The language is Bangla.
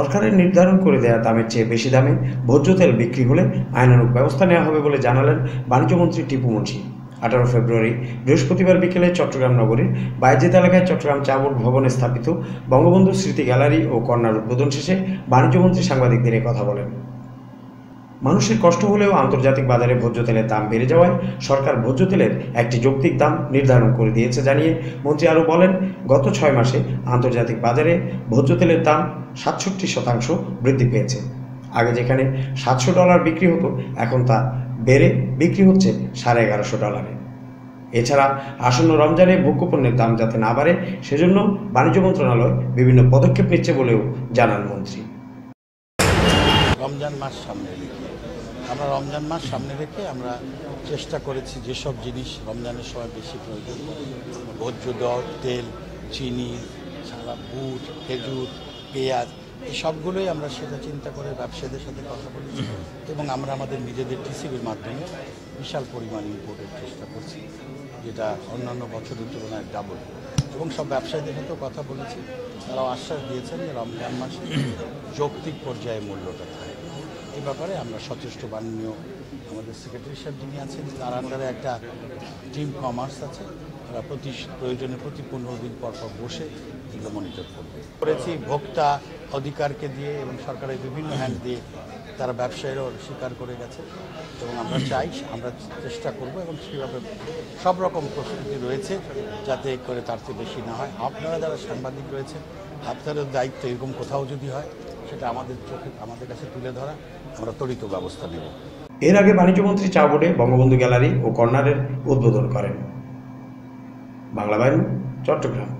সরকারের নির্ধারণ করে দেওয়া দামের চেয়ে বেশি দামে ভোজ্য তেল বিক্রি হলে আইনানুগ ব্যবস্থা নেওয়া হবে বলে জানালেন বাণিজ্যমন্ত্রী টিপু মুন্সি। 18 ফেব্রুয়ারি বৃহস্পতিবার বিকেলে চট্টগ্রাম নগরীর বায়েজিদ এলাকায় চট্টগ্রাম চা বোর্ড ভবনে স্থাপিত বঙ্গবন্ধু স্মৃতি গ্যালারি ও কর্নার উদ্বোধন শেষে বাণিজ্যমন্ত্রী সাংবাদিকদের কথা বলেন। মানুষের কষ্ট হলেও আন্তর্জাতিক বাজারে ভোজ্য তেলের দাম বেড়ে যাওয়ায় সরকার ভোজ্য তেলের একটি যৌক্তিক দাম নির্ধারণ করে দিয়েছে জানিয়ে মন্ত্রী আরও বলেন, গত 6 মাসে আন্তর্জাতিক বাজারে ভোজ্য তেলের দাম 67% বৃদ্ধি পেয়েছে। আগে যেখানে $700 বিক্রি হতো, এখন তা বেড়ে বিক্রি হচ্ছে $1150। এছাড়া আসন্ন রমজানে ভোগ্যপণ্যের দাম যাতে না বাড়ে সেজন্য বাণিজ্য মন্ত্রণালয় বিভিন্ন পদক্ষেপ নিচ্ছে বলেও জানান মন্ত্রী। রমজান মাস সামনে রেখে আমরা চেষ্টা করেছি যেসব জিনিস রমজানের সময় বেশি প্রয়োজন, ভোজ্য তেল, চিনি ছাড়া বুট, খেজুর, পেঁয়াজ, এই সবগুলোই আমরা সেটা চিন্তা করে ব্যবসায়ীদের সাথে কথা বলেছি এবং আমরা আমাদের নিজেদের টিসিবির মাধ্যমে বিশাল পরিমাণ ইম্পোর্টের চেষ্টা করছি, যেটা অন্যান্য বছরের তুলনায় ডাবল। এবং সব ব্যবসায়ীদের সাথেও কথা বলেছি, তারাও আশ্বাস দিয়েছেন যে রমজান মাসে যৌক্তিক পর্যায়ে মূল্যটা থাকে। এই ব্যাপারে আমরা সচেষ্ট মাননীয় আমাদের সেক্রেটারি সাহেব যিনি আছেন, তার আন্ডারে একটা টিম কমার্স আছে, তারা প্রয়োজনে প্রতি 15 দিন পর বসে এগুলো মনিটর করেছি। ভোক্তা অধিকারকে দিয়ে এবং সরকারের বিভিন্ন হ্যান্ড দিয়ে তারা ব্যবসায়ীরাও স্বীকার করে গেছে এবং আমরা চেষ্টা করব এবং সেভাবে সব রকম প্রস্তুতি রয়েছে যাতে করে তার চেয়ে বেশি না হয়। আপনারা যারা সাংবাদিক রয়েছেন, আপনাদের দায়িত্ব এরকম কোথাও যদি হয় সেটা আমাদের কাছে তুলে ধরা, আমরা ত্বরিত ব্যবস্থা নেব। এর আগে বাণিজ্যমন্ত্রী চা বোর্ডে বঙ্গবন্ধু গ্যালারি ও কর্নারের উদ্বোধন করেন। বাংলা বাণী, চট্টগ্রাম।